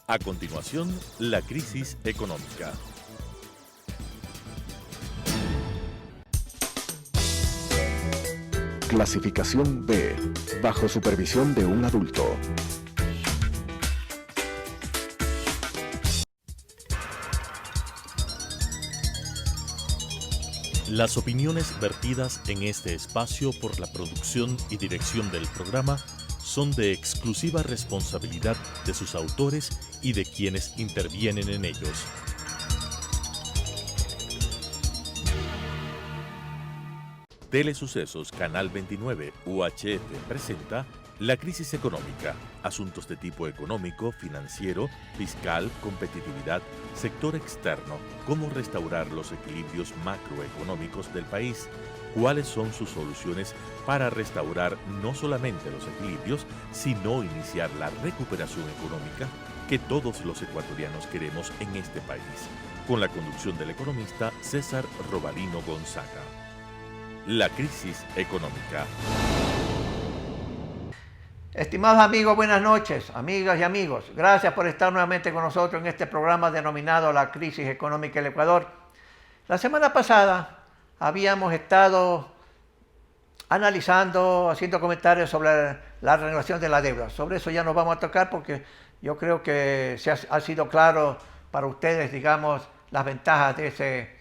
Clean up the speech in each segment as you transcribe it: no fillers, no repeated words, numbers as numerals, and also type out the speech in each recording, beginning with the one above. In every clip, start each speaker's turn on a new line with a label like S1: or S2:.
S1: A continuación, la crisis económica.
S2: Clasificación B, bajo supervisión de un adulto.
S1: Las opiniones vertidas en este espacio por la producción y dirección del programa son de exclusiva responsabilidad de sus autores y de quienes intervienen en ellos. Telesucesos Canal 29 UHF presenta La crisis económica, asuntos de tipo económico, financiero, fiscal, competitividad, sector externo, cómo restaurar los equilibrios macroeconómicos del país, cuáles son sus soluciones para restaurar no solamente los equilibrios, sino iniciar la recuperación económica que todos los ecuatorianos queremos en este país, con la conducción del economista César Robalino Gonzaga. La crisis económica.
S3: Estimados amigos, buenas noches, amigas y amigos. Gracias por estar nuevamente con nosotros en este programa denominado La crisis económica del Ecuador. La semana pasada habíamos estado analizando, haciendo comentarios sobre la renovación de la deuda. Sobre eso ya nos vamos a tocar porque yo creo que ha sido claro para ustedes, digamos, las ventajas de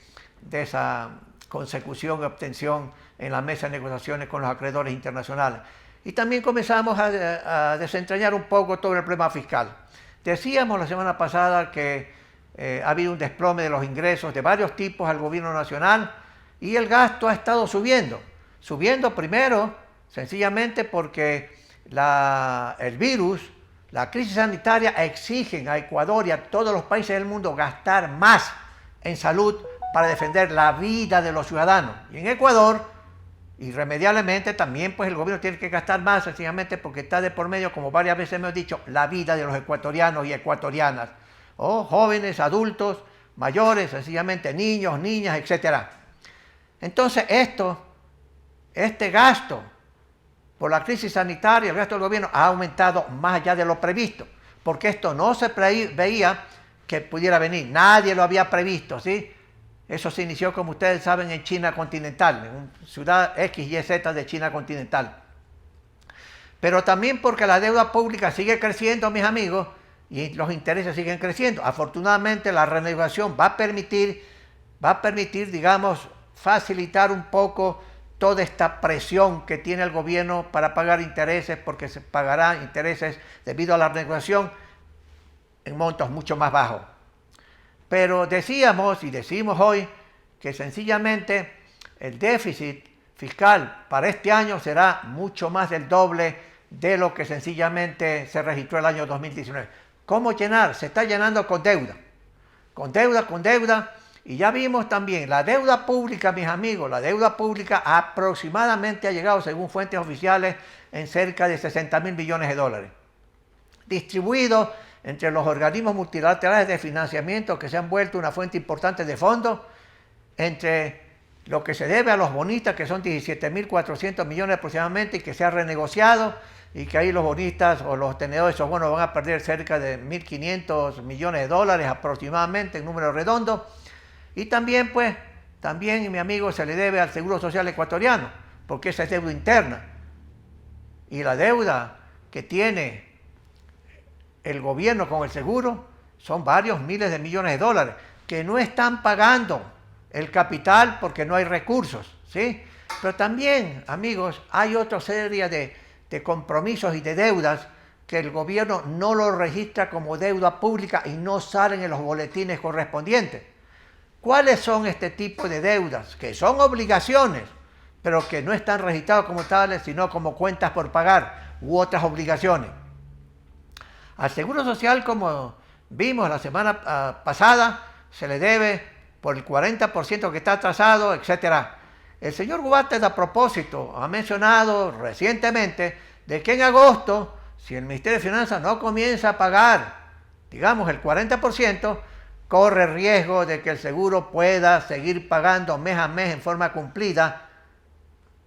S3: esa consecución y obtención en la mesa de negociaciones con los acreedores internacionales. Y también comenzamos a desentrañar un poco todo el problema fiscal. Decíamos la semana pasada que ha habido un desplome de los ingresos de varios tipos al gobierno nacional y el gasto ha estado subiendo. Subiendo primero, sencillamente porque el virus, la crisis sanitaria exigen a Ecuador y a todos los países del mundo gastar más en salud para defender la vida de los ciudadanos. Y en Ecuador, irremediablemente, también pues el gobierno tiene que gastar más, sencillamente porque está de por medio, como varias veces hemos dicho, la vida de los ecuatorianos y ecuatorianas, o jóvenes, adultos, mayores, sencillamente niños, niñas, etc. Entonces este gasto por la crisis sanitaria, el gasto del gobierno ha aumentado más allá de lo previsto, porque esto no se veía que pudiera venir, nadie lo había previsto, ¿sí? Eso se inició, como ustedes saben, en China continental, en ciudad X, Y, Z de China continental. Pero también porque la deuda pública sigue creciendo, mis amigos, y los intereses siguen creciendo. Afortunadamente, la renegociación va a permitir, digamos, facilitar un poco toda esta presión que tiene el gobierno para pagar intereses, porque se pagará intereses debido a la renegociación en montos mucho más bajos. Pero decíamos y decimos hoy que sencillamente el déficit fiscal para este año será mucho más del doble de lo que sencillamente se registró el año 2019. ¿Cómo llenar? Se está llenando con deuda. Con deuda. Y ya vimos también la deuda pública, mis amigos, la deuda pública aproximadamente ha llegado, según fuentes oficiales, en cerca de 60.000 millones de dólares. Distribuidos entre los organismos multilaterales de financiamiento que se han vuelto una fuente importante de fondos, entre lo que se debe a los bonistas, que son 17.400 millones aproximadamente, y que se ha renegociado, y que ahí los bonistas o los tenedores de esos bonos van a perder cerca de 1.500 millones de dólares aproximadamente, en número redondo. Y también, mi amigo, se le debe al Seguro Social ecuatoriano, porque esa es deuda interna. Y la deuda que tiene el gobierno con el seguro son varios miles de millones de dólares que no están pagando el capital porque no hay recursos, ¿sí? Pero también, amigos, hay otra serie de compromisos y de deudas que el gobierno no lo registra como deuda pública y no salen en los boletines correspondientes. ¿Cuáles son este tipo de deudas? Que son obligaciones, pero que no están registradas como tales, sino como cuentas por pagar u otras obligaciones. Al Seguro Social, como vimos la semana pasada, se le debe por el 40% que está atrasado, etc. El señor Guates, a propósito, ha mencionado recientemente de que en agosto, si el Ministerio de Finanzas no comienza a pagar, digamos, el 40%, corre riesgo de que el seguro pueda seguir pagando mes a mes en forma cumplida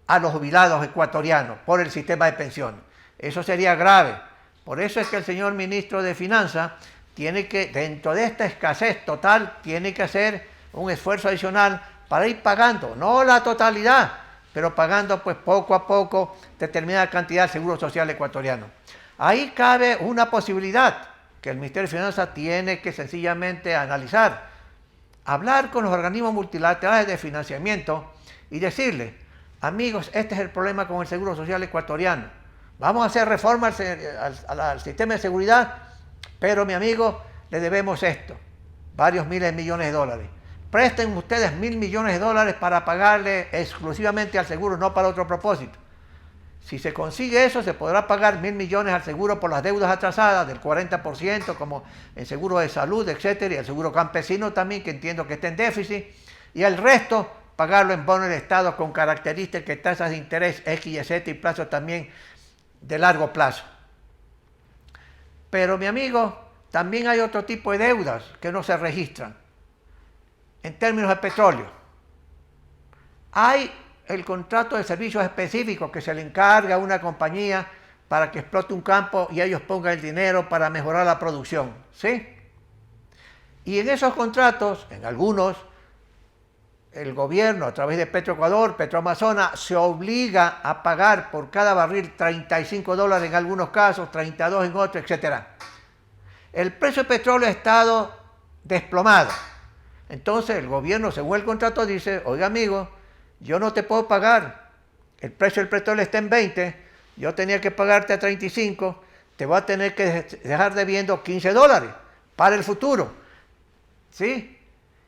S3: a los jubilados ecuatorianos por el sistema de pensiones. Eso sería grave. Por eso es que el señor ministro de Finanzas tiene que, dentro de esta escasez total, tiene que hacer un esfuerzo adicional para ir pagando, no la totalidad, pero pagando pues poco a poco determinada cantidad del Seguro Social ecuatoriano. Ahí cabe una posibilidad que el Ministerio de Finanzas tiene que sencillamente analizar, hablar con los organismos multilaterales de financiamiento y decirles, amigos, este es el problema con el Seguro Social ecuatoriano. Vamos a hacer reformas al sistema de seguridad, pero mi amigo, le debemos esto, varios miles de millones de dólares. Presten ustedes 1.000 millones de dólares para pagarle exclusivamente al seguro, no para otro propósito. Si se consigue eso, se podrá pagar 1.000 millones al seguro por las deudas atrasadas del 40%, como el seguro de salud, etcétera, y el seguro campesino también, que entiendo que está en déficit, y el resto pagarlo en bonos del Estado con características, tasas de interés X y Z y plazos también de largo plazo. Pero mi amigo, también hay otro tipo de deudas que no se registran. En términos de petróleo, hay el contrato de servicios específicos que se le encarga a una compañía para que explote un campo y ellos pongan el dinero para mejorar la producción, ¿sí? Y en esos contratos, en algunos, el gobierno a través de Petroecuador, Petroamazonas, se obliga a pagar por cada barril $35 en algunos casos, 32 en otros, etc. El precio del petróleo ha estado desplomado. Entonces el gobierno, según el contrato, dice, oiga amigo, yo no te puedo pagar, el precio del petróleo está en 20, yo tenía que pagarte a 35, te voy a tener que dejar debiendo $15 para el futuro, ¿sí?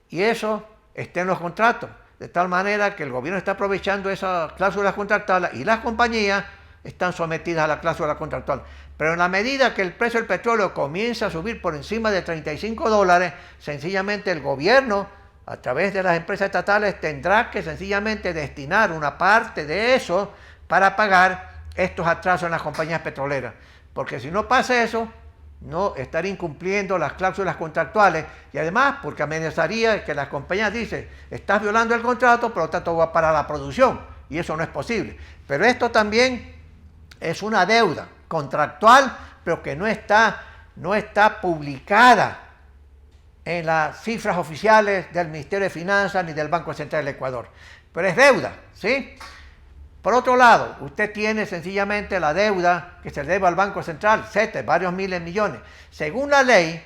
S3: Y eso está en los contratos, de tal manera que el gobierno está aprovechando esas cláusulas contractuales y las compañías están sometidas a la cláusula contractual. Pero en la medida que el precio del petróleo comienza a subir por encima de $35, sencillamente el gobierno, a través de las empresas estatales, tendrá que sencillamente destinar una parte de eso para pagar estos atrasos en las compañías petroleras. Porque si no pasa eso, no estaría incumpliendo las cláusulas contractuales y además porque amenazaría que las compañías dicen, estás violando el contrato, por lo tanto va a parar la producción, y eso no es posible. Pero esto también es una deuda contractual, pero que no está publicada en las cifras oficiales del Ministerio de Finanzas ni del Banco Central del Ecuador. Pero es deuda, ¿sí? Por otro lado, usted tiene sencillamente la deuda que se le debe al Banco Central, CETES, varios miles de millones. Según la ley,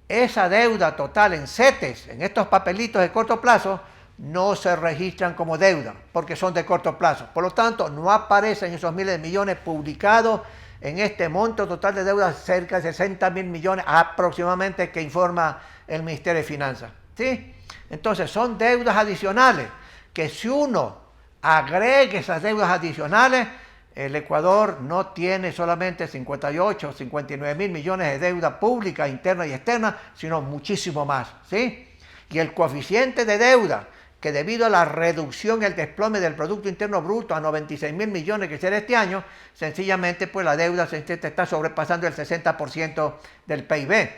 S3: esa deuda total en CETES, en estos papelitos de corto plazo, no se registran como deuda, porque son de corto plazo. Por lo tanto, no aparecen esos miles de millones publicados en este monto total de deuda, cerca de 60.000 millones aproximadamente, que informa el Ministerio de Finanzas, ¿sí? Entonces, son deudas adicionales, que si uno agregue esas deudas adicionales, el Ecuador no tiene solamente 58, 59.000 millones de deuda pública, interna y externa, sino muchísimo más, ¿sí? Y el coeficiente de deuda, que debido a la reducción y el desplome del Producto Interno Bruto a 96.000 millones que será este año, sencillamente pues la deuda está sobrepasando el 60% del PIB.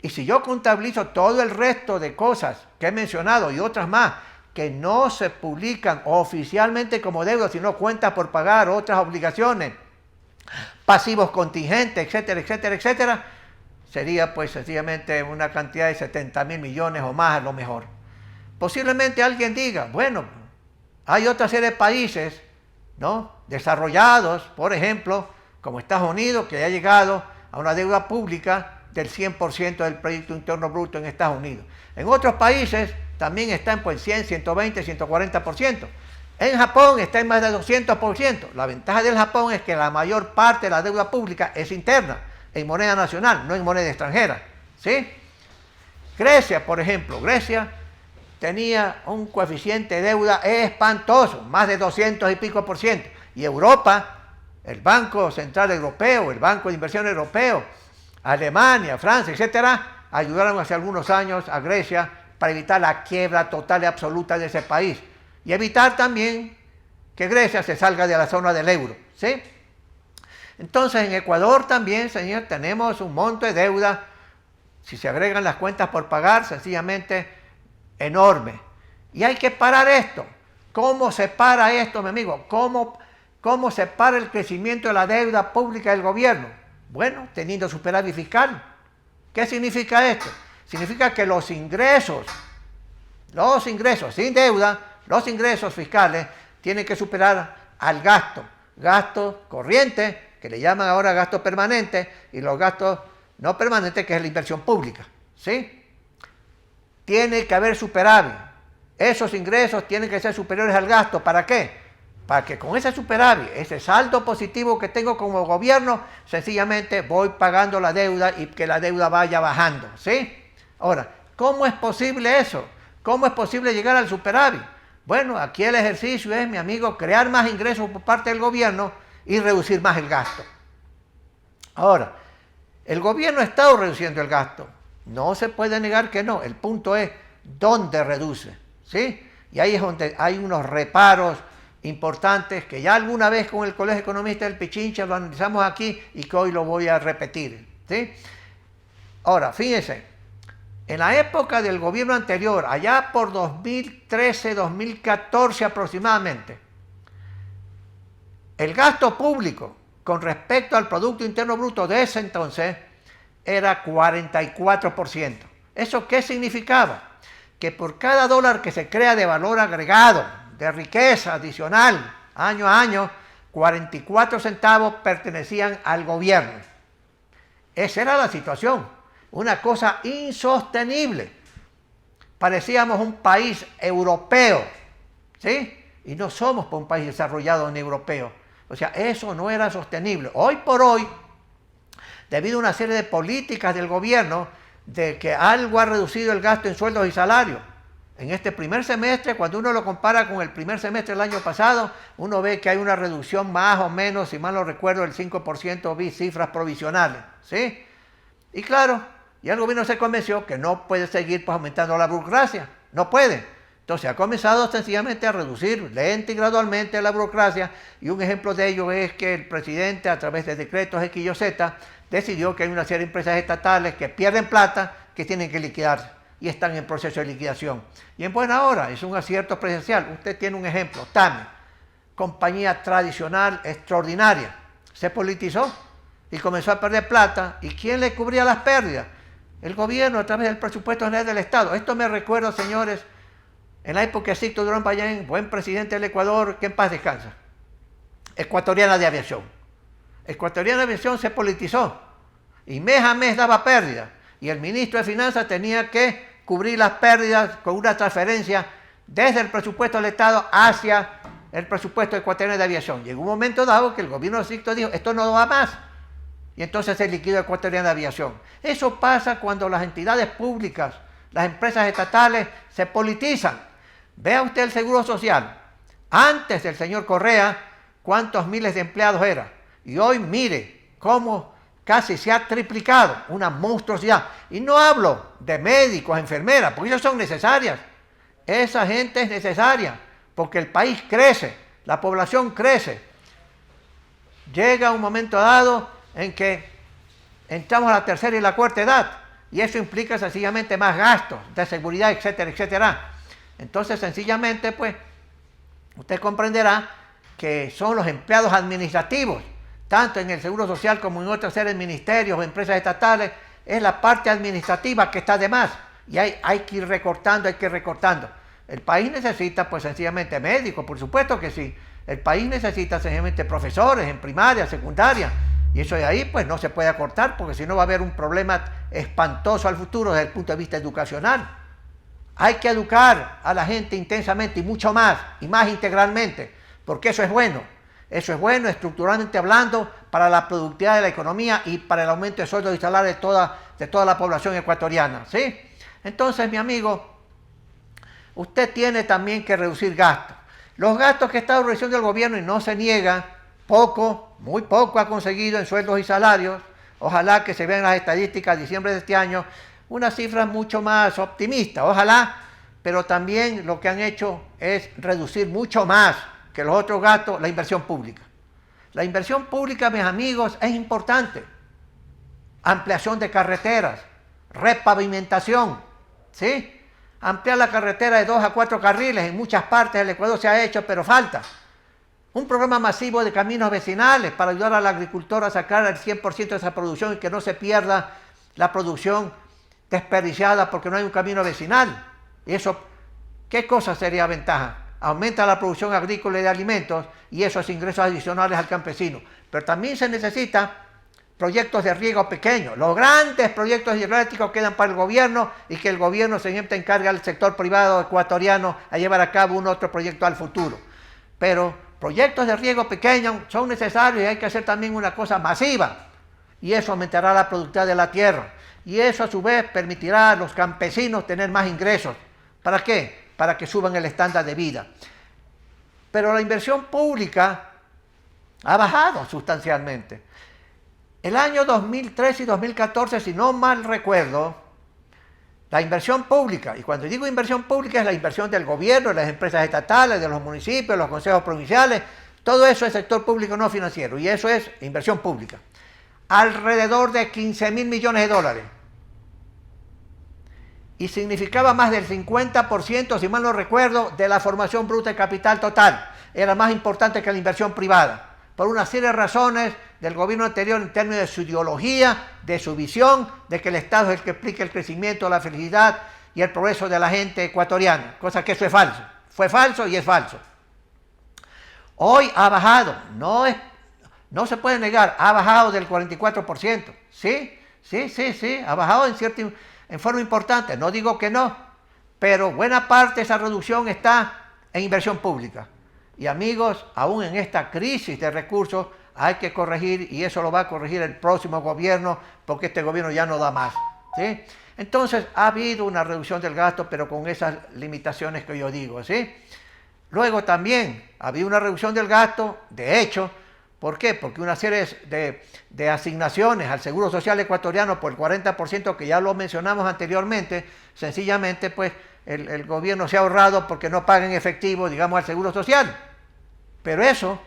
S3: Y si yo contabilizo todo el resto de cosas que he mencionado y otras más, que no se publican oficialmente como deuda, sino cuentas por pagar, otras obligaciones, pasivos contingentes, etcétera, etcétera, etcétera, sería pues sencillamente una cantidad de 70.000 millones o más a lo mejor. Posiblemente alguien diga, bueno, hay otra serie de países, ¿no?, desarrollados, por ejemplo, como Estados Unidos, que ha llegado a una deuda pública del 100% del Producto Interno Bruto en Estados Unidos. En otros países también está en pues 100, 120, 140%. En Japón está en más de 200%. La ventaja del Japón es que la mayor parte de la deuda pública es interna, en moneda nacional, no en moneda extranjera, ¿sí? Grecia, por ejemplo, Grecia tenía un coeficiente de deuda espantoso, más de 200 y pico por ciento. Y Europa, el Banco Central Europeo, el Banco de Inversión Europeo, Alemania, Francia, etcétera, ayudaron hace algunos años a Grecia para evitar la quiebra total y absoluta de ese país y evitar también que Grecia se salga de la zona del euro, ¿sí? Entonces en Ecuador también, señor, tenemos un monto de deuda, si se agregan las cuentas por pagar, sencillamente enorme. Y hay que parar esto. ¿Cómo se para esto, mi amigo? ¿Cómo se para el crecimiento de la deuda pública del gobierno? Bueno, teniendo superávit fiscal. ¿Qué significa esto? Significa que los ingresos sin deuda, los ingresos fiscales tienen que superar al gasto corriente, que le llaman ahora gasto permanente, y los gastos no permanentes, que es la inversión pública, ¿sí? Tiene que haber superávit. Esos ingresos tienen que ser superiores al gasto. ¿Para qué? Para que con ese superávit, ese saldo positivo que tengo como gobierno, sencillamente voy pagando la deuda y que la deuda vaya bajando, ¿sí? Ahora, ¿cómo es posible eso? ¿Cómo es posible llegar al superávit? Bueno, aquí el ejercicio es, mi amigo, crear más ingresos por parte del gobierno y reducir más el gasto. Ahora, el gobierno ha estado reduciendo el gasto. No se puede negar que no. El punto es dónde reduce, ¿sí? Y ahí es donde hay unos reparos importantes que ya alguna vez con el Colegio Economista del Pichincha lo analizamos aquí y que hoy lo voy a repetir, ¿sí? Ahora, fíjense, en la época del gobierno anterior, allá por 2013, 2014 aproximadamente, el gasto público con respecto al Producto Interno Bruto de ese entonces era 44%. ¿Eso qué significaba? Que por cada dólar que se crea de valor agregado, de riqueza adicional, año a año, 44 centavos pertenecían al gobierno. Esa era la situación, una cosa insostenible. Parecíamos un país europeo, ¿sí? Y no somos un país desarrollado ni europeo. O sea, eso no era sostenible. Hoy por hoy, debido a una serie de políticas del gobierno, de que algo ha reducido el gasto en sueldos y salarios. En este primer semestre, cuando uno lo compara con el primer semestre del año pasado, uno ve que hay una reducción más o menos, si mal no recuerdo, del 5%, vi cifras provisionales, ¿sí? Y claro, ya el gobierno se convenció que no puede seguir pues, aumentando la burocracia, no puede. Entonces ha comenzado sencillamente a reducir lenta y gradualmente la burocracia, y un ejemplo de ello es que el presidente, a través de decretos X y Z, decidió que hay una serie de empresas estatales que pierden plata, que tienen que liquidarse y están en proceso de liquidación. Y en buena hora, es un acierto presidencial. Usted tiene un ejemplo, TAME, compañía tradicional extraordinaria, se politizó y comenzó a perder plata. ¿Y quién le cubría las pérdidas? El gobierno a través del presupuesto general del Estado. Esto me recuerda, señores, en la época de Sixto Durán Pallén, buen presidente del Ecuador, que en paz descansa, Ecuatoriana de Aviación. Ecuatoriana de Aviación se politizó y mes a mes daba pérdidas. Y el ministro de Finanzas tenía que cubrir las pérdidas con una transferencia desde el presupuesto del Estado hacia el presupuesto ecuatoriano de aviación. Llegó un momento dado que el gobierno de Sixto dijo, esto no va más. Y entonces se liquidó Ecuatoriana de Aviación. Eso pasa cuando las entidades públicas, las empresas estatales, se politizan. Vea usted el Seguro Social. Antes del señor Correa, ¿cuántos miles de empleados era? Y hoy mire cómo casi se ha triplicado, una monstruosidad. Y no hablo de médicos, enfermeras, porque ellos son necesarias. Esa gente es necesaria, porque el país crece, la población crece. Llega un momento dado en que entramos a la tercera y la cuarta edad, y eso implica sencillamente más gastos de seguridad, etcétera, etcétera. Entonces, sencillamente, pues, usted comprenderá que son los empleados administrativos, tanto en el Seguro Social como en otras series, ministerios o empresas estatales, es la parte administrativa que está de más. Y hay que ir recortando, El país necesita, pues, sencillamente médicos, por supuesto que sí. El país necesita sencillamente profesores en primaria, secundaria. Y eso de ahí, pues, no se puede acortar, porque si no va a haber un problema espantoso al futuro desde el punto de vista educacional. Hay que educar a la gente intensamente y mucho más, y más integralmente, porque eso es bueno. Eso es bueno, estructuralmente hablando, para la productividad de la economía y para el aumento de sueldos y salarios de toda la población ecuatoriana, ¿sí? Entonces, mi amigo, usted tiene también que reducir gastos. Los gastos que está reduciendo el gobierno, y no se niega, poco, muy poco ha conseguido en sueldos y salarios. Ojalá que se vean las estadísticas de diciembre de este año, unas cifras mucho más optimistas, ojalá, pero también lo que han hecho es reducir mucho más que los otros gastos, la inversión pública. La inversión pública, mis amigos, es importante. Ampliación de carreteras, repavimentación, ¿sí? Ampliar la carretera de 2 a 4 carriles, en muchas partes del Ecuador se ha hecho, pero falta. Un programa masivo de caminos vecinales para ayudar al agricultor a sacar el 100% de esa producción y que no se pierda la producción desperdiciada porque no hay un camino vecinal. Y eso, ¿qué cosa sería ventaja? Aumenta la producción agrícola y de alimentos y esos ingresos adicionales al campesino. Pero también se necesita proyectos de riego pequeños. Los grandes proyectos hidroeléctricos quedan para el gobierno y que el gobierno se encarga al sector privado ecuatoriano a llevar a cabo un otro proyecto al futuro. Pero proyectos de riego pequeños son necesarios y hay que hacer también una cosa masiva. Y eso aumentará la productividad de la tierra. Y eso a su vez permitirá a los campesinos tener más ingresos. ¿Para qué? Para que suban el estándar de vida. Pero la inversión pública ha bajado sustancialmente. El año 2013 y 2014, si no mal recuerdo, la inversión pública, y cuando digo inversión pública es la inversión del gobierno, de las empresas estatales, de los municipios, de los consejos provinciales, todo eso es sector público no financiero, y eso es inversión pública. Alrededor de 15.000 millones de dólares. Y significaba más del 50%, si mal no recuerdo, de la formación bruta de capital total. Era más importante que la inversión privada, por una serie de razones del gobierno anterior en términos de su ideología, de su visión, de que el Estado es el que explica el crecimiento, la felicidad y el progreso de la gente ecuatoriana, cosa que eso es falso. Fue falso y es falso. Hoy ha bajado, no se puede negar, ha bajado del 44%. Sí, ha bajado en forma importante, no digo que no, pero buena parte de esa reducción está en inversión pública. Y amigos, aún en esta crisis de recursos hay que corregir, y eso lo va a corregir el próximo gobierno, porque este gobierno ya no da más, ¿sí? Entonces ha habido una reducción del gasto, pero con esas limitaciones que yo digo, ¿sí? Luego también ha habido una reducción del gasto, de hecho, ¿por qué? Porque una serie de asignaciones al Seguro Social ecuatoriano por el 40%, que ya lo mencionamos anteriormente, sencillamente pues el gobierno se ha ahorrado porque no paga en efectivo, digamos, al Seguro Social. Pero eso,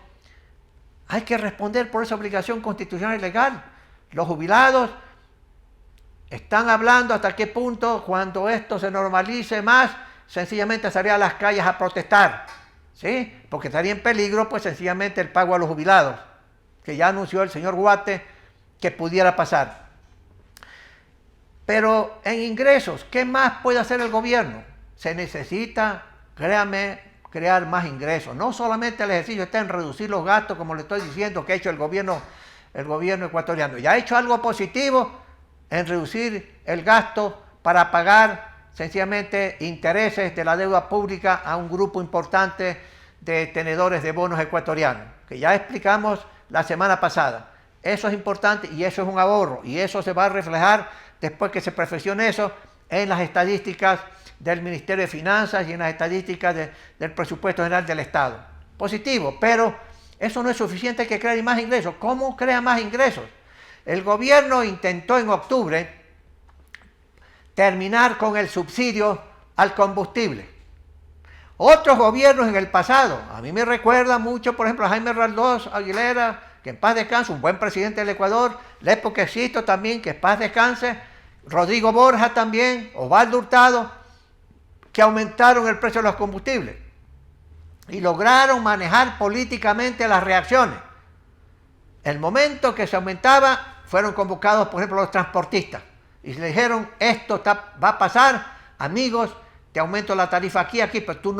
S3: hay que responder por esa obligación constitucional y legal. Los jubilados están hablando hasta qué punto, cuando esto se normalice más, sencillamente salían a las calles a protestar, ¿sí? Porque estaría en peligro, pues sencillamente el pago a los jubilados, que ya anunció el señor Guate que pudiera pasar. Pero en ingresos, ¿qué más puede hacer el gobierno? Se necesita, créame, crear más ingresos. No solamente el ejercicio está en reducir los gastos, como le estoy diciendo que ha hecho el gobierno ecuatoriano. Ya ha hecho algo positivo en reducir el gasto para pagar sencillamente intereses de la deuda pública a un grupo importante de tenedores de bonos ecuatorianos, que ya explicamos la semana pasada. Eso es importante y eso es un ahorro, y eso se va a reflejar después que se perfeccione eso en las estadísticas del Ministerio de Finanzas y en las estadísticas del Presupuesto General del Estado. Positivo, pero eso no es suficiente, hay que crear más ingresos. ¿Cómo crea más ingresos? El gobierno intentó en octubre terminar con el subsidio al combustible. Otros gobiernos en el pasado, a mí me recuerda mucho, por ejemplo, a Jaime Raldós Aguilera, que en paz descanse, un buen presidente del Ecuador, Lepo Quezito también, que en paz descanse, Rodrigo Borja también, Osvaldo Hurtado, que aumentaron el precio de los combustibles y lograron manejar políticamente las reacciones. El momento que se aumentaba, fueron convocados, por ejemplo, los transportistas y le dijeron, esto va a pasar, amigos, te aumento la tarifa aquí, pero tú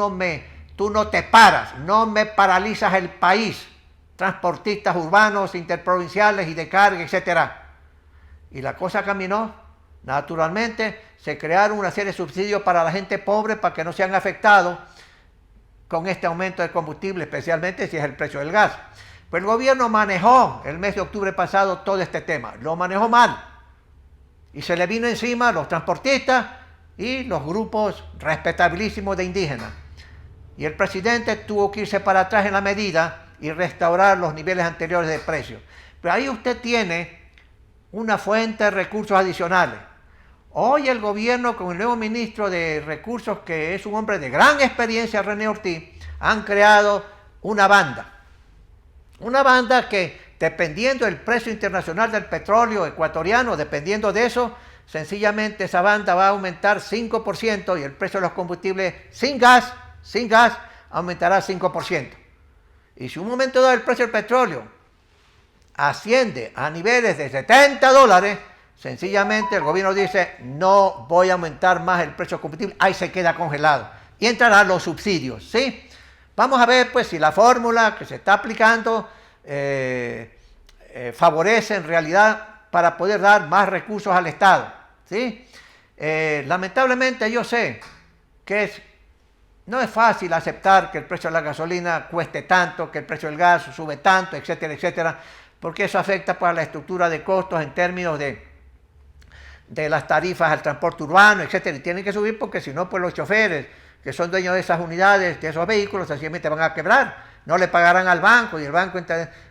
S3: no te paras, no me paralizas el país, transportistas urbanos, interprovinciales y de carga, etcétera. Y la cosa caminó. Naturalmente, se crearon una serie de subsidios para la gente pobre para que no sean afectados con este aumento de combustible, especialmente si es el precio del gas. Pues el gobierno manejó el mes de octubre pasado todo este tema, lo manejó mal. Y se le vino encima a los transportistas y los grupos respetabilísimos de indígenas. Y el presidente tuvo que irse para atrás en la medida y restaurar los niveles anteriores de precios. Pero ahí usted tiene una fuente de recursos adicionales. Hoy el gobierno, con el nuevo ministro de Recursos, que es un hombre de gran experiencia, René Ortiz, han creado una banda. Una banda que, dependiendo del precio internacional del petróleo ecuatoriano, dependiendo de eso, sencillamente esa banda va a aumentar 5% y el precio de los combustibles sin gas, aumentará 5%. Y si un momento dado el precio del petróleo asciende a niveles de $70, Sencillamente el gobierno dice, no voy a aumentar más el precio del combustible, ahí se queda congelado. Y entrarán los subsidios, ¿sí? Vamos a ver pues si la fórmula que se está aplicando favorece en realidad para poder dar más recursos al Estado, ¿sí? Lamentablemente yo sé que no es fácil aceptar que el precio de la gasolina cueste tanto, que el precio del gas sube tanto, etcétera, etcétera, porque eso afecta pues, a la estructura de costos en términos de las tarifas al transporte urbano, etcétera, y tienen que subir porque si no, pues los choferes que son dueños de esas unidades, de esos vehículos, sencillamente van a quebrar, no le pagarán al banco y el banco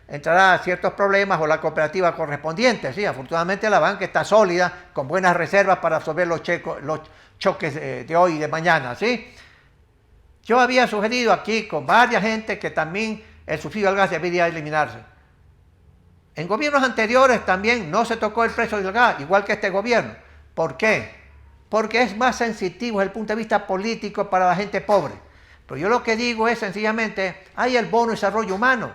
S3: entrará a ciertos problemas o la cooperativa correspondiente, ¿sí? Afortunadamente la banca está sólida, con buenas reservas para absorber los choques de hoy y de mañana, ¿sí? Yo había sugerido aquí con varias gente que también el subsidio al gas debería eliminarse. En gobiernos anteriores también no se tocó el precio del gas, igual que este gobierno. ¿Por qué? Porque es más sensitivo desde el punto de vista político para la gente pobre. Pero yo lo que digo es sencillamente, hay el bono de desarrollo humano,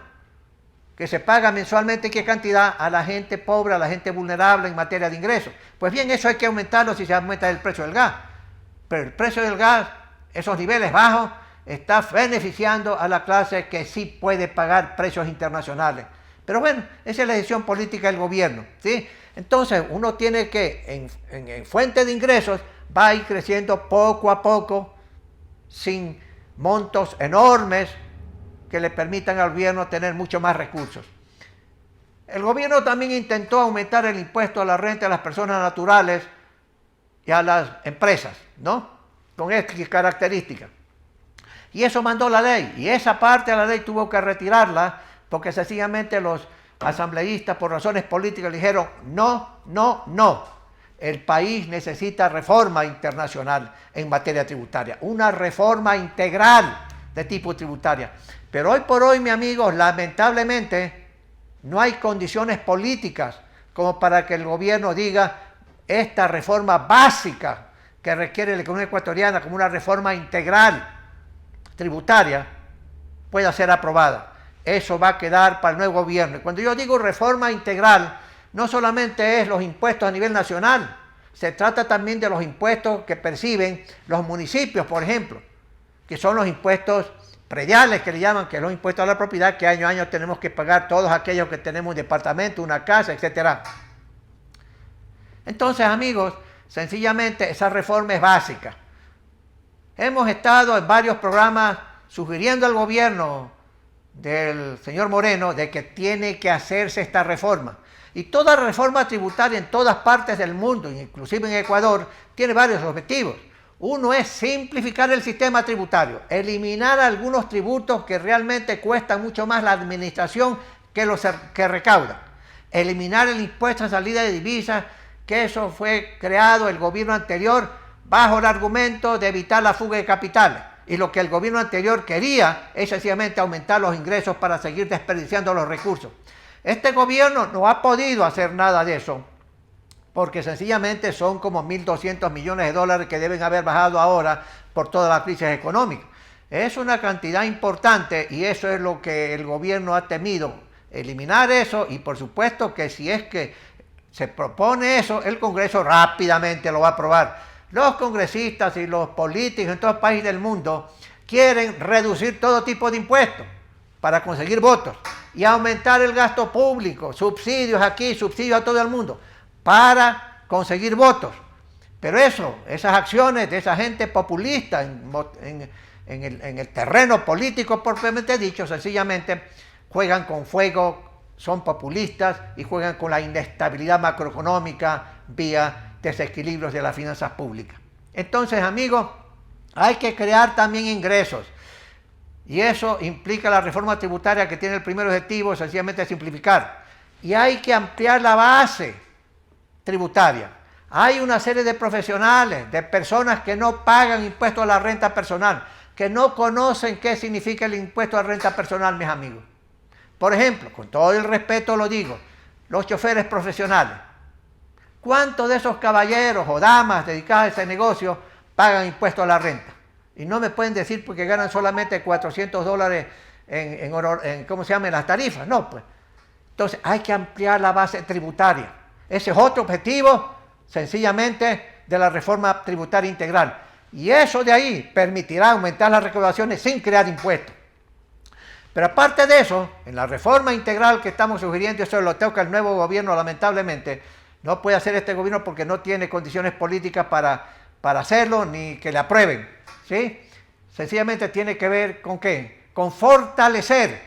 S3: que se paga mensualmente, ¿qué cantidad? A la gente pobre, a la gente vulnerable en materia de ingresos. Pues bien, eso hay que aumentarlo si se aumenta el precio del gas. Pero el precio del gas, esos niveles bajos, está beneficiando a la clase que sí puede pagar precios internacionales. Pero bueno, esa es la decisión política del gobierno, ¿sí? Entonces, uno tiene que, en fuente de ingresos, va a ir creciendo poco a poco, sin montos enormes que le permitan al gobierno tener mucho más recursos. El gobierno también intentó aumentar el impuesto a la renta de las personas naturales y a las empresas, ¿no? Con estas características. Y eso mandó la ley, y esa parte de la ley tuvo que retirarla, porque sencillamente los asambleístas por razones políticas le dijeron, no, no, no, el país necesita reforma internacional en materia tributaria, una reforma integral de tipo tributaria. Pero hoy por hoy, mi amigos, lamentablemente no hay condiciones políticas como para que el gobierno diga esta reforma básica que requiere la economía ecuatoriana como una reforma integral tributaria pueda ser aprobada. Eso va a quedar para el nuevo gobierno. Y cuando yo digo reforma integral, no solamente es los impuestos a nivel nacional, se trata también de los impuestos que perciben los municipios, por ejemplo, que son los impuestos prediales que le llaman, que son los impuestos a la propiedad que año a año tenemos que pagar todos aquellos que tenemos un departamento, una casa, etc. Entonces, amigos, sencillamente esa reforma es básica. Hemos estado en varios programas sugiriendo al gobierno del señor Moreno de que tiene que hacerse esta reforma. Y toda reforma tributaria en todas partes del mundo, inclusive en Ecuador, tiene varios objetivos. Uno es simplificar el sistema tributario, eliminar algunos tributos que realmente cuestan mucho más la administración que los que recaudan. Eliminar el impuesto a salida de divisas, que eso fue creado el gobierno anterior bajo el argumento de evitar la fuga de capitales. Y lo que el gobierno anterior quería es sencillamente aumentar los ingresos para seguir desperdiciando los recursos. Este gobierno no ha podido hacer nada de eso, porque sencillamente son como 1.200 millones de dólares que deben haber bajado ahora por toda la crisis económica. Es una cantidad importante y eso es lo que el gobierno ha temido, eliminar eso, y por supuesto que si es que se propone eso, el Congreso rápidamente lo va a aprobar. Los congresistas y los políticos en todos los países del mundo quieren reducir todo tipo de impuestos para conseguir votos y aumentar el gasto público, subsidios aquí, subsidios a todo el mundo, para conseguir votos. Pero esas acciones de esa gente populista en el terreno político propiamente dicho, sencillamente juegan con fuego, son populistas y juegan con la inestabilidad macroeconómica vía desequilibrios de las finanzas públicas. Entonces, amigos, hay que crear también ingresos. Y eso implica la reforma tributaria que tiene el primer objetivo, sencillamente simplificar. Y hay que ampliar la base tributaria. Hay una serie de profesionales, de personas que no pagan impuestos a la renta personal, que no conocen qué significa el impuesto a la renta personal, mis amigos. Por ejemplo, con todo el respeto lo digo, los choferes profesionales. ¿Cuántos de esos caballeros o damas dedicados a ese negocio pagan impuestos a la renta? Y no me pueden decir porque ganan solamente $400 en ¿cómo se llama? En las tarifas. No, pues. Entonces hay que ampliar la base tributaria. Ese es otro objetivo, sencillamente, de la reforma tributaria integral. Y eso de ahí permitirá aumentar las recaudaciones sin crear impuestos. Pero aparte de eso, en la reforma integral que estamos sugiriendo, eso lo toca el nuevo gobierno, lamentablemente, no puede hacer este gobierno porque no tiene condiciones políticas para hacerlo ni que le aprueben, ¿sí? Sencillamente tiene que ver con ¿qué? Con fortalecer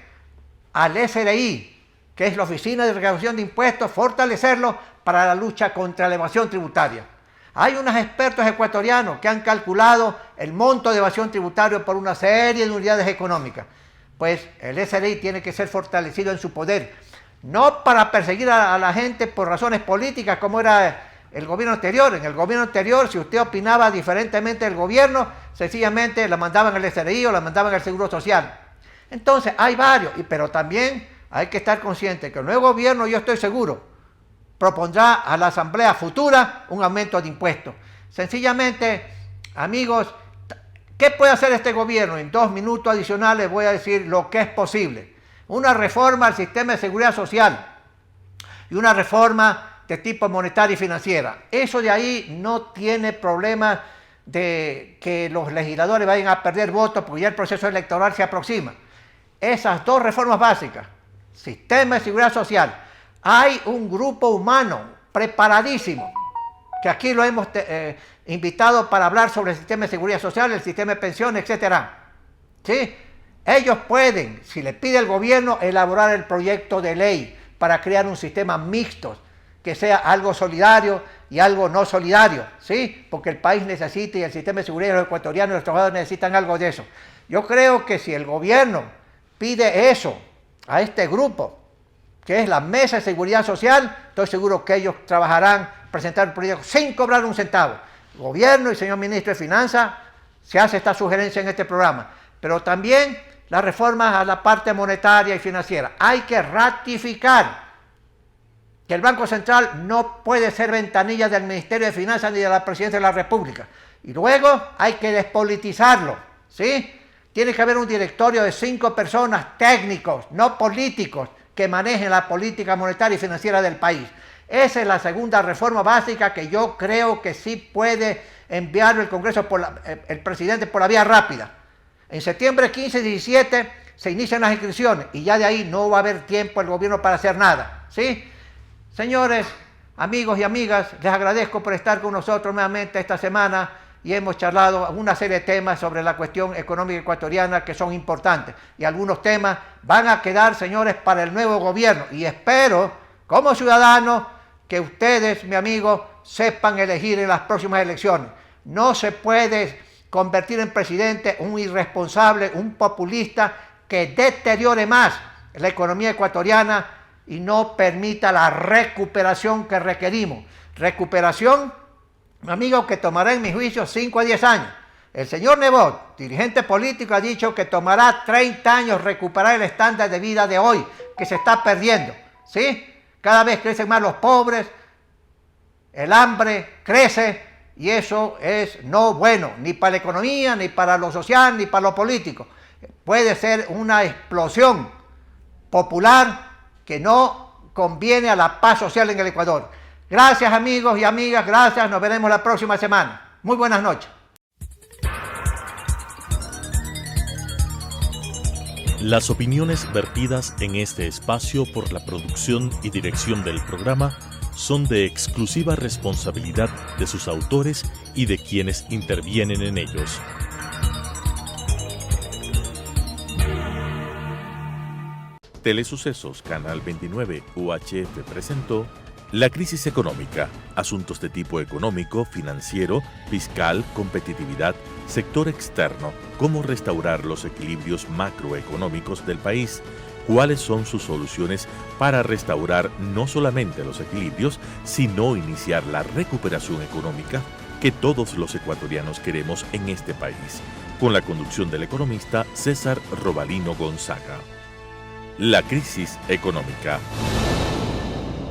S3: al SRI, que es la Oficina de Recaudación de Impuestos, fortalecerlo para la lucha contra la evasión tributaria. Hay unos expertos ecuatorianos que han calculado el monto de evasión tributaria por una serie de unidades económicas. Pues el SRI tiene que ser fortalecido en su poder, no para perseguir a la gente por razones políticas como era el gobierno anterior. En el gobierno anterior, si usted opinaba diferentemente del gobierno, sencillamente la mandaban al SRI o la mandaban al Seguro Social. Entonces hay varios, pero también hay que estar consciente que el nuevo gobierno, yo estoy seguro, propondrá a la asamblea futura un aumento de impuestos. Sencillamente, amigos, ¿qué puede hacer este gobierno? En 2 minutos adicionales voy a decir lo que es posible. Una reforma al sistema de seguridad social y una reforma de tipo monetaria y financiera. Eso de ahí no tiene problema de que los legisladores vayan a perder votos porque ya el proceso electoral se aproxima. Esas 2 reformas básicas, sistema de seguridad social, hay un grupo humano preparadísimo, que aquí lo hemos invitado para hablar sobre el sistema de seguridad social, el sistema de pensiones, etc. ¿Sí? Ellos pueden, si le pide el gobierno, elaborar el proyecto de ley para crear un sistema mixto, que sea algo solidario y algo no solidario, ¿sí? Porque el país necesita y el sistema de seguridad de los ecuatorianos y los trabajadores necesitan algo de eso. Yo creo que si el gobierno pide eso a este grupo, que es la Mesa de Seguridad Social, estoy seguro que ellos trabajarán, presentar el proyecto sin cobrar un centavo. El gobierno y señor ministro de Finanzas se hace esta sugerencia en este programa, pero también las reformas a la parte monetaria y financiera. Hay que ratificar que el Banco Central no puede ser ventanilla del Ministerio de Finanzas ni de la Presidencia de la República. Y luego hay que despolitizarlo, ¿sí? Tiene que haber un directorio de 5 personas técnicos, no políticos, que manejen la política monetaria y financiera del país. Esa es la segunda reforma básica que yo creo que sí puede enviar el Congreso, el presidente, por la vía rápida. En septiembre 15 y 17 se inician las inscripciones y ya de ahí no va a haber tiempo el gobierno para hacer nada, ¿sí? Señores, amigos y amigas, les agradezco por estar con nosotros nuevamente esta semana y hemos charlado una serie de temas sobre la cuestión económica ecuatoriana que son importantes. Y algunos temas van a quedar, señores, para el nuevo gobierno. Y espero, como ciudadanos, que ustedes, mi amigo, sepan elegir en las próximas elecciones. No se puede convertir en presidente un irresponsable, un populista que deteriore más la economía ecuatoriana y no permita la recuperación que requerimos. Recuperación, amigo, que tomará en mi juicio 5 a 10 años. El señor Nebot, dirigente político, ha dicho que tomará 30 años recuperar el estándar de vida de hoy, que se está perdiendo, ¿sí? Cada vez crecen más los pobres, el hambre crece y eso es no bueno, ni para la economía, ni para lo social, ni para lo político. Puede ser una explosión popular que no conviene a la paz social en el Ecuador. Gracias, amigos y amigas, gracias, nos veremos la próxima semana. Muy buenas noches.
S1: Las opiniones vertidas en este espacio por la producción y dirección del programa son de exclusiva responsabilidad de sus autores y de quienes intervienen en ellos. Telesucesos Canal 29 UHF presentó La crisis económica, asuntos de tipo económico, financiero, fiscal, competitividad, sector externo, cómo restaurar los equilibrios macroeconómicos del país, cuáles son sus soluciones para restaurar no solamente los equilibrios, sino iniciar la recuperación económica que todos los ecuatorianos queremos en este país, con la conducción del economista César Robalino Gonzaga. La crisis económica.